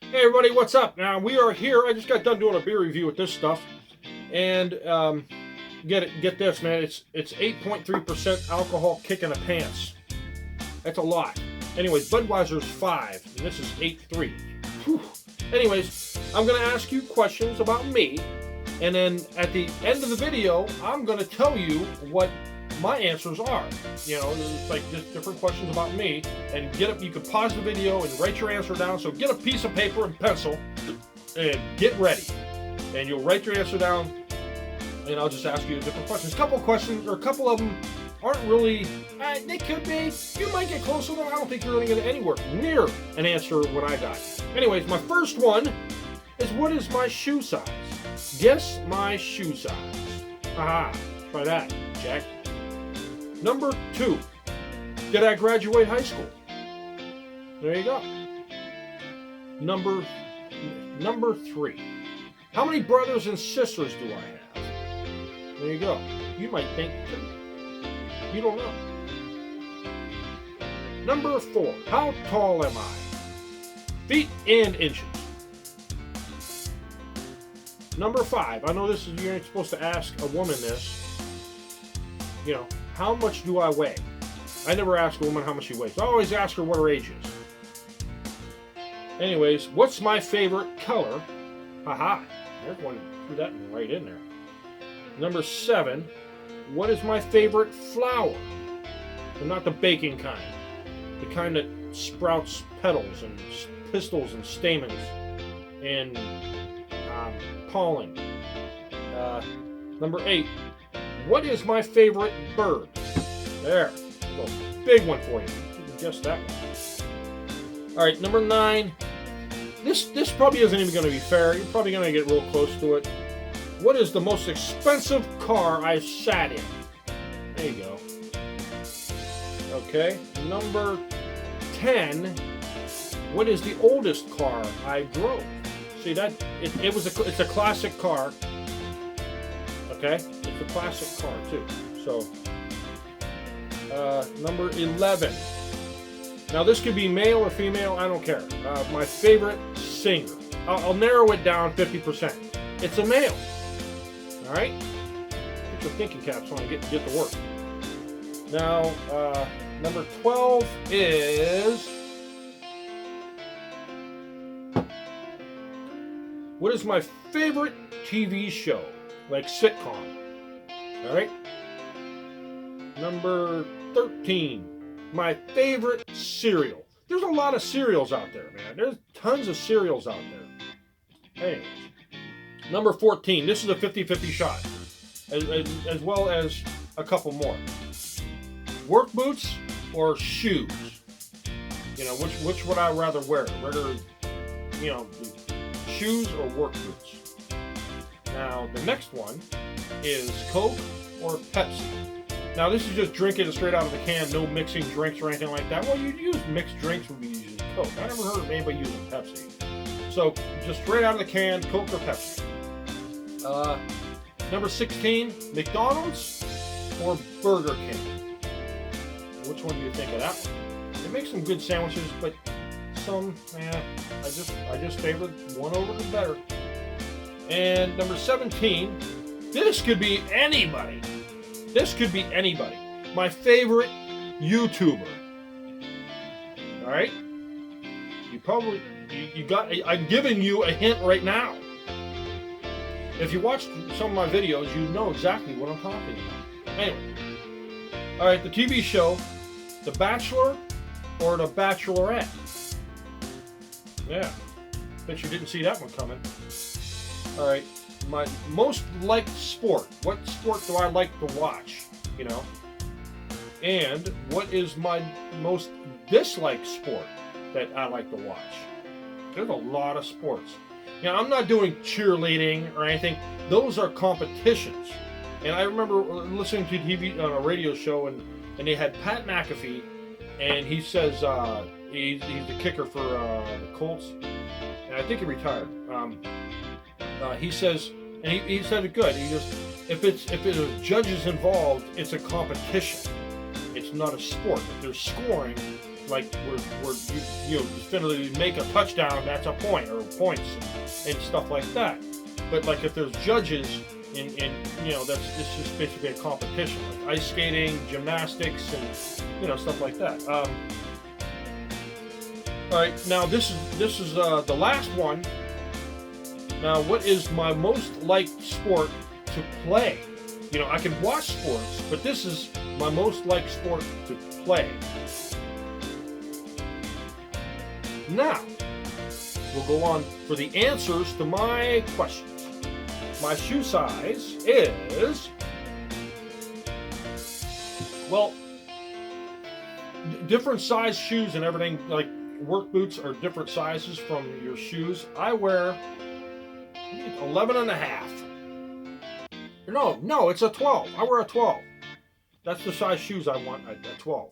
Hey everybody, what's up? Now we are here. I just got done doing a beer review with this stuff, and get this, man. It's 8.3% alcohol kicking the pants. That's a lot. Anyways, Budweiser's 5, and this is 8.3. Whew. Anyways, I'm gonna ask you questions about me, and then at the end of the video, I'm gonna tell you what my answers are. You know, it's like just different questions about me, and you can pause the video and write your answer down. So get a piece of paper and pencil and get ready, and you'll write your answer down, and I'll just ask you different questions. A couple of them aren't really, they could be, you might get close to them. I don't think you're really going to anywhere near an answer what I got. Anyways, my first one is, what is my shoe size? Guess my shoe size. Haha, try that, Jack. Number 2, did I graduate high school? There you go. Number 3, how many brothers and sisters do I have? There you go. You might think you don't know. Number 4, how tall am I? Feet and inches. Number 5, I know you ain't supposed to ask a woman this. You know, how much do I weigh? I never ask a woman how much she weighs. I always ask her what her age is. Anyways, what's my favorite color? Haha, there's one, threw that right in there. Number 7, what is my favorite flower? And not the baking kind. The kind that sprouts petals and pistils and stamens and pollen. Number 8, what is my favorite bird? There, a little big one for you. You can guess that one. All right, number 9. This probably isn't even going to be fair. You're probably going to get real close to it. What is the most expensive car I've sat in? There you go. Okay, number 10. What is the oldest car I drove? See that? It's a classic car. Okay, it's a classic car too. So, number 11. Now this could be male or female, I don't care. My favorite singer. I'll narrow it down 50%. It's a male. All right? Put your thinking caps on and get to work. Now, number 12 is, what is my favorite TV show? Like sitcom. All right? Number 13, my favorite cereal. There's a lot of cereals out there, man. There's tons of cereals out there. Anyways, number 14, this is a 50-50 shot, as well as a couple more. Work boots or shoes? You know, which would I rather wear? Rather, you know, shoes or work boots? Now, the next one is Coke or Pepsi. Now, this is just drinking it straight out of the can, no mixing drinks or anything like that. Well, you'd use mixed drinks when you use Coke. I never heard of anybody using Pepsi. So, just straight out of the can, Coke or Pepsi. Number 16, McDonald's or Burger King? Which one do you think of that one? They make some good sandwiches, but some, I just favor one over the better. And number 17, this could be anybody. My favorite YouTuber. All right? I'm giving you a hint right now. If you watched some of my videos, you know exactly what I'm talking about. Anyway. All right, the TV show, The Bachelor or The Bachelorette? Yeah. Bet you didn't see that one coming. All right, my most liked sport. What sport do I like to watch? You know, and what is my most disliked sport that I like to watch? There's a lot of sports. You know, I'm not doing cheerleading or anything. Those are competitions. And I remember listening to TV on a radio show, and they had Pat McAfee, and he says he's the kicker for the Colts, and I think he retired. He says, and he said it good. He goes, if there's judges involved, it's a competition. It's not a sport. If there's scoring, like where you definitively make a touchdown, that's a point, or points and stuff like that. But like if there's judges in it's just basically a competition, like ice skating, gymnastics, and stuff like that. All right, now this is the last one. Now, what is my most liked sport to play? I can watch sports, but this is my most liked sport to play. Now, we'll go on for the answers to my questions. My shoe size is, well, different size shoes and everything, like work boots are different sizes from your shoes. I wear 11 and a half. No, it's a 12. I wear a 12. That's the size shoes I want, a 12.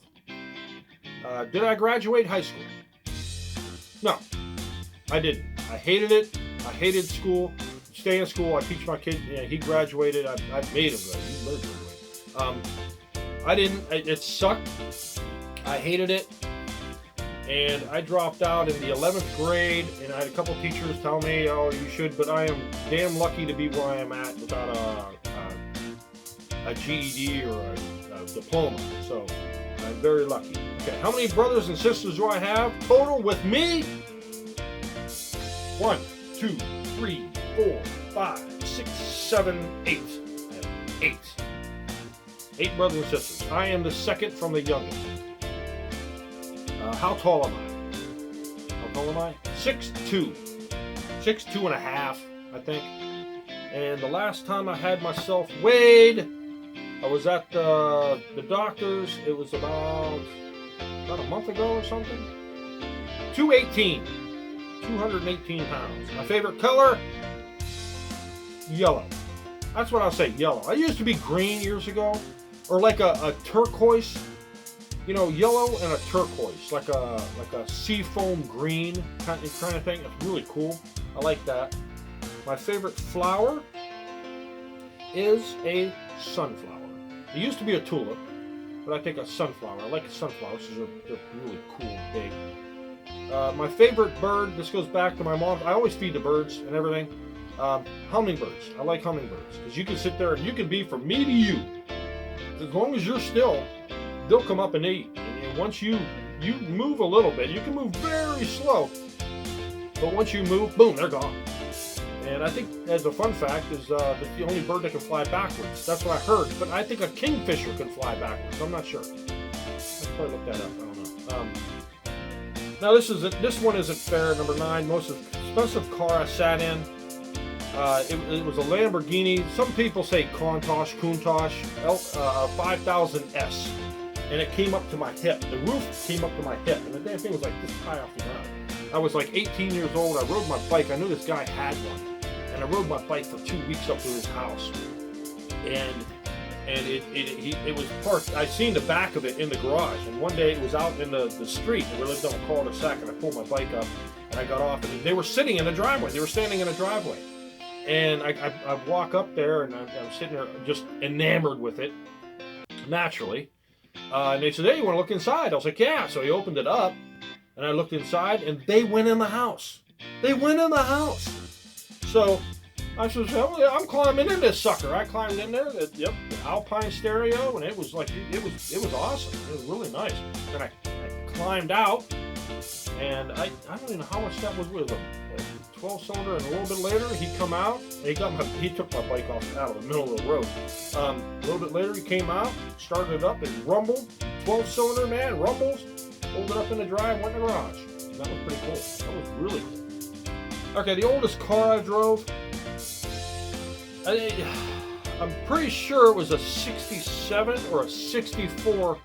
Did I graduate high school? No, I didn't. I hated it. I hated school. Stay in school. I teach my kid. He graduated. I made him graduate. He lived graduate. I didn't. It sucked. I hated it. And I dropped out in the 11th grade, and I had a couple teachers tell me, "Oh, you should," but I am damn lucky to be where I am at without a GED or a diploma. So I'm very lucky. Okay, how many brothers and sisters do I have total with me? 1, 2, 3, 4, 5, 6, 7, 8. I have 8. 8 brothers and sisters. I am the second from the youngest. How tall am I? How tall am I? 6'2". 6'2 and a half, I think. And the last time I had myself weighed, I was at the doctor's. It was about a month ago or something. 218. 218 pounds. My favorite color? Yellow. That's what I'll say, yellow. I used to be green years ago, or like a turquoise. Yellow and a turquoise, like a seafoam green kind of thing. It's really cool. I like that. My favorite flower is a sunflower. It used to be a tulip, but I think a sunflower. I like sunflowers because they're really cool and big. My favorite bird, this goes back to my mom. I always feed the birds and everything. Hummingbirds. I like hummingbirds because you can sit there and you can be from me to you. As long as you're still, they'll come up and eat. And once you move a little bit, you can move very slow, but once you move, boom, they're gone. And I think, as a fun fact, is that's the only bird that can fly backwards. That's what I heard. But I think a kingfisher can fly backwards. I'm not sure. I'll probably look that up. I don't know. Now this one isn't fair. Number 9, most expensive car I sat in. It was a Lamborghini. Some people say Countach, 5000S. And it came up to my hip. The roof came up to my hip. And the damn thing was like this high off the ground. I was like 18 years old. I rode my bike. I knew this guy had one. And I rode my bike for 2 weeks up to his house. And it was parked. I seen the back of it in the garage. And one day it was out in the street. And we lived on a cul-de-sac. And I pulled my bike up. And I got off. And they were sitting in the driveway. They were standing in a driveway. And I walk up there. And I'm sitting there just enamored with it. Naturally. And they said, "Hey, you want to look inside?" I was like, "Yeah." So he opened it up. And I looked inside, and they went in the house. They went in the house. So I said, "Oh, yeah, I'm climbing in this sucker." I climbed in there. The Alpine stereo, and it was like it was awesome. It was really nice. Then I climbed out, and I don't even know how much that was with him. 12-cylinder, and a little bit later he come out. And he took my bike out of the middle of the road. A little bit later he came out, started it up, and rumbled. 12-cylinder, man, rumbles. Pulled it up in the drive, went in the garage. That was pretty cool. That was really cool. Okay, the oldest car I drove, I'm pretty sure it was a 67 or a 64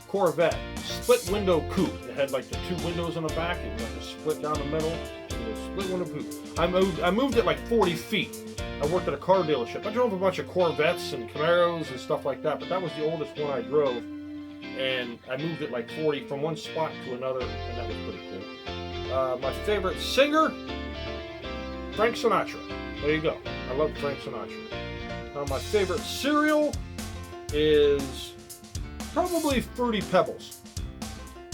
Corvette. Split window coupe. It had like the 2 windows on the back. It was like a split down the middle. It was a split window coupe. I moved it like 40 feet. I worked at a car dealership. I drove a bunch of Corvettes and Camaros and stuff like that, but that was the oldest one I drove. And I moved it like 40 from one spot to another, and that was pretty cool. My favorite singer, Frank Sinatra. There you go. I love Frank Sinatra. My favorite cereal is probably Fruity Pebbles.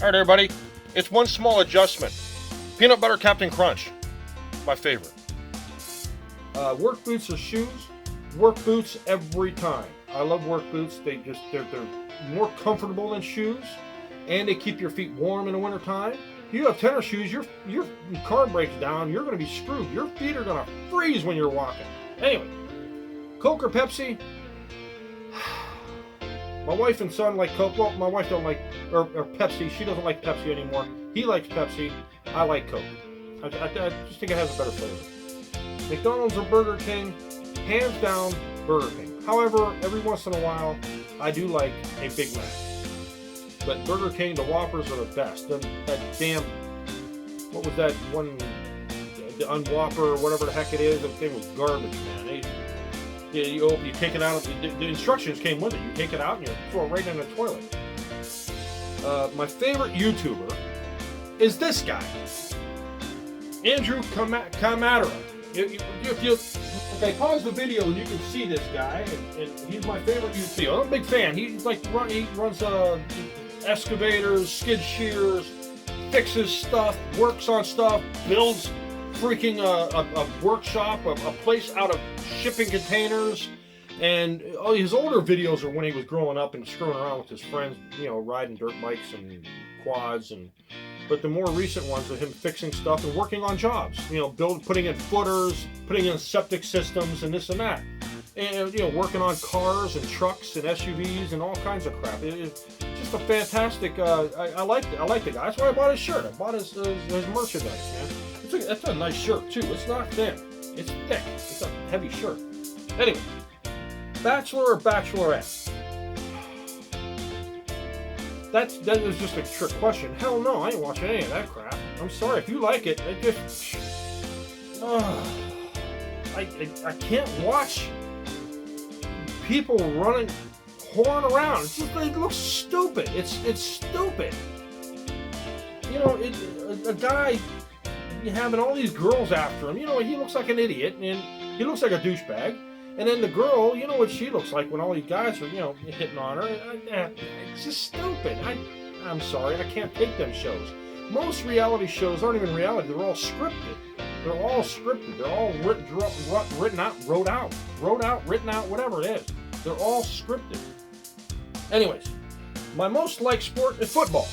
All right, everybody. It's one small adjustment. Peanut butter Captain Crunch, my favorite. Work boots or shoes? Work boots every time. I love work boots. They're more comfortable than shoes, and they keep your feet warm in the wintertime. If you have tennis shoes, your car breaks down, you're going to be screwed. Your feet are going to freeze when you're walking. Anyway, Coke or Pepsi? My wife and son like Coke. Well, my wife don't like, or Pepsi. She doesn't like Pepsi anymore. He likes Pepsi. I like Coke. I just think it has a better flavor. McDonald's or Burger King? Hands down, Burger King. However, every once in a while, I do like a Big Mac. But Burger King, the Whoppers are the best. That damn, what was that one, the Unwhopper or whatever the heck it is? That thing was garbage, man. You take it out, the instructions came with it. You take it out and you throw it right in the toilet. My favorite YouTuber is this guy, Andrew Camadera. Okay, pause the video and you can see this guy, and he's my favorite YouTuber. I'm a big fan. He runs excavators, skid shears, fixes stuff, works on stuff, builds freaking a workshop, a place out of shipping containers. And his older videos are when he was growing up and screwing around with his friends, riding dirt bikes and quads. But the more recent ones are him fixing stuff and working on jobs, putting in footers, putting in septic systems and this and that. And, working on cars and trucks and SUVs and all kinds of crap. It's just a fantastic, I like the guy. That's why I bought his shirt. I bought his merchandise, man. It's a nice shirt, too. It's not thin. It's thick. It's a heavy shirt. Anyway, Bachelor or Bachelorette? That was just a trick question. Hell no, I ain't watching any of that crap. I'm sorry, if you like it, I can't watch people whoring around. It looks stupid. It's stupid. A guy having all these girls after him. He looks like an idiot, and he looks like a douchebag. And then the girl, you know what she looks like when all these guys are, hitting on her. It's just stupid. I'm sorry, I can't take them shows. Most reality shows aren't even reality. They're all scripted. They're all written out, whatever it is. They're all scripted. Anyways, my most liked sport is football.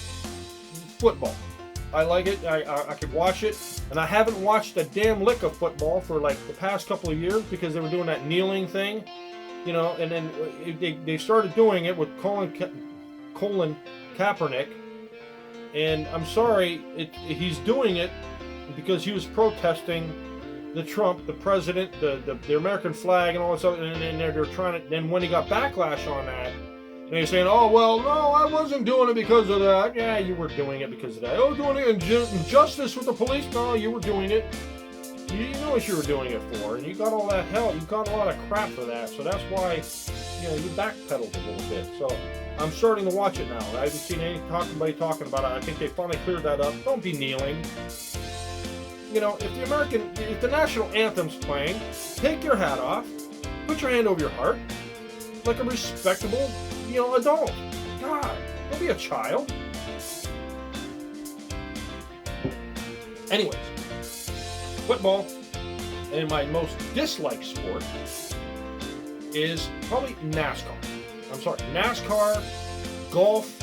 I like it. I could watch it. And I haven't watched a damn lick of football for like the past couple of years because they were doing that kneeling thing, and then they started doing it with Colin Kaepernick. And I'm sorry, he's doing it because he was protesting the Trump, the president, the American flag and all this other, and they're trying to, then when he got backlash on that, and they're saying, oh, well, no, I wasn't doing it because of that. Yeah, you were doing it because of that. Oh, doing it in justice with the police? No, you were doing it. You know what you were doing it for, and you got all that hell. You got a lot of crap for that, so that's why, you backpedaled a little bit. So I'm starting to watch it now. I haven't seen anybody talking about it. I think they finally cleared that up. Don't be kneeling. If the national anthem's playing, take your hat off, put your hand over your heart, like a respectable, adult. God, don't be a child. Anyways, football, and my most disliked sport is probably NASCAR. I'm sorry, NASCAR, golf,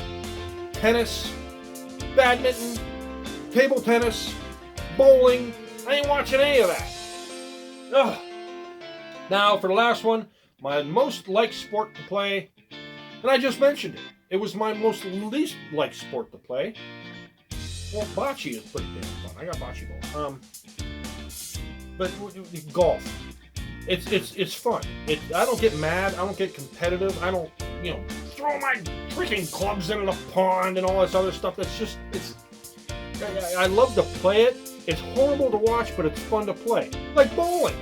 tennis, badminton, table tennis, bowling. I ain't watching any of that. Ugh. Now, for the last one, my most liked sport to play, and I just mentioned it. It was my most least liked sport to play. Well, bocce is pretty damn fun. I got bocce ball. But golf, it's fun. I don't get mad. I don't get competitive. I don't, throw my freaking clubs into the pond and all this other stuff. I love to play it. It's horrible to watch, but it's fun to play. Like bowling.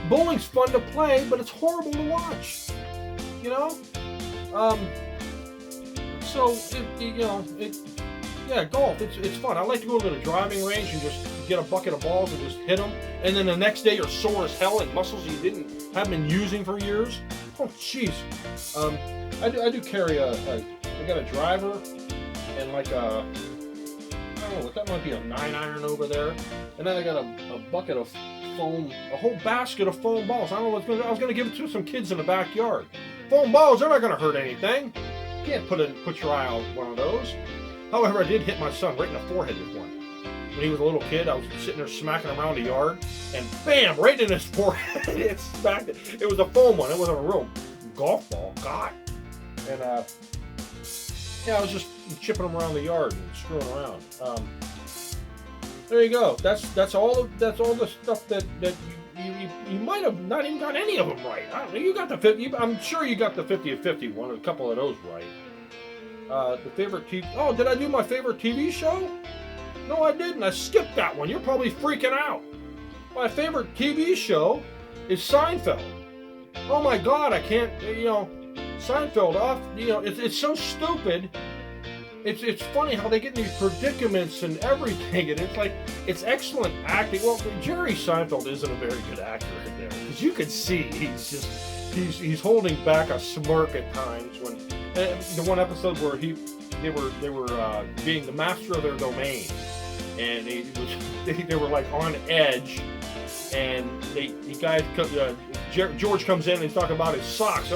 Bowling's fun to play, but it's horrible to watch. Golf, it's fun. I like to go to the driving range and just get a bucket of balls and just hit them. And then the next day you're sore as hell and muscles you haven't been using for years. Oh, jeez. I do carry I got a driver and like a, I don't know what that might be, a 9-iron over there, and then I got a bucket of foam, a whole basket of foam balls. I don't know what's going. I was going to give it to some kids in the backyard. Foam balls, they're not going to hurt anything. You can't put your eye on one of those. However, I did hit my son right in the forehead with one. When he was a little kid, I was sitting there smacking around the yard, and bam, right in his forehead, it smacked it. It was a foam one. It wasn't a real golf ball. God. And yeah, I was just chipping them around the yard and screwing around. There you go. That's all the stuff that you might have not even got any of them right. I don't know. You got the 50. I'm sure you got the 50 of 50 one, a couple of those right. The favorite TV. Oh, did I do my favorite TV show? No, I didn't. I skipped that one. You're probably freaking out. My favorite TV show is Seinfeld. Oh my God, I can't. Seinfeld off. It's so stupid. It's funny how they get in these predicaments and everything, and it's like it's excellent acting. Well, Jerry Seinfeld isn't a very good actor in there because you can see he's holding back a smirk at times when the one episode where they were being the master of their domain, and they were like on edge, and George comes in and he's talking about his socks.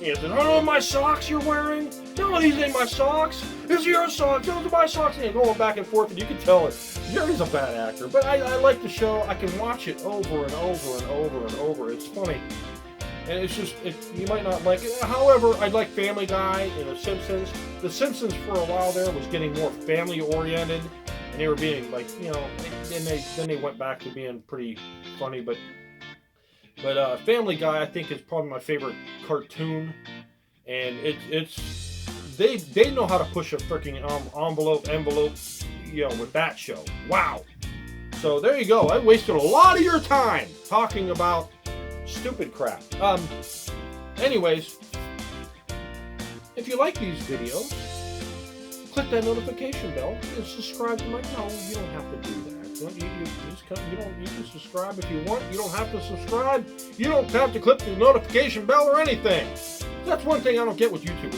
He said, "Oh, my socks you're wearing? No, these ain't my socks. These are your socks. Those are my socks." And going back and forth, and you can tell Jerry's a bad actor. But I like the show. I can watch it over and over and over and over. It's funny. And it's just, you might not like it. However, I like Family Guy and The Simpsons. The Simpsons for a while there was getting more family oriented, and they were being like, then they went back to being pretty funny. But Family Guy, I think, is probably my favorite cartoon, and they know how to push a freaking envelope, with that show. Wow. So there you go. I wasted a lot of your time talking about stupid crap. Anyways, if you like these videos, click that notification bell and subscribe to my channel. You don't have to do that. You can subscribe if you want. You don't have to subscribe. You don't have to click the notification bell or anything. That's one thing I don't get with YouTube.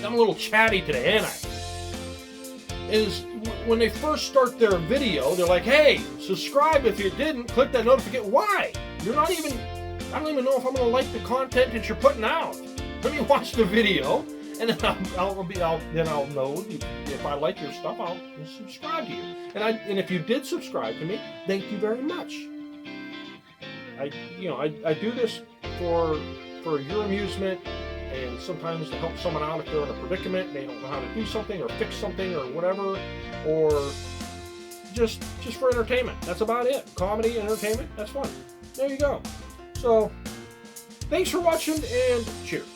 I'm a little chatty today, ain't I? Is when they first start their video, they're like, "Hey, subscribe if you didn't. Click that notification." Why? You're not even. I don't even know if I'm going to like the content that you're putting out. Let me watch the video, and then I'll know if I like your stuff. I'll subscribe to you. And if you did subscribe to me, thank you very much. I do this for your amusement, and sometimes to help someone out if they're in a predicament, they don't know how to do something or fix something or whatever, or just for entertainment. That's about it. Comedy, entertainment, that's fun. There you go. So, thanks for watching, and cheers.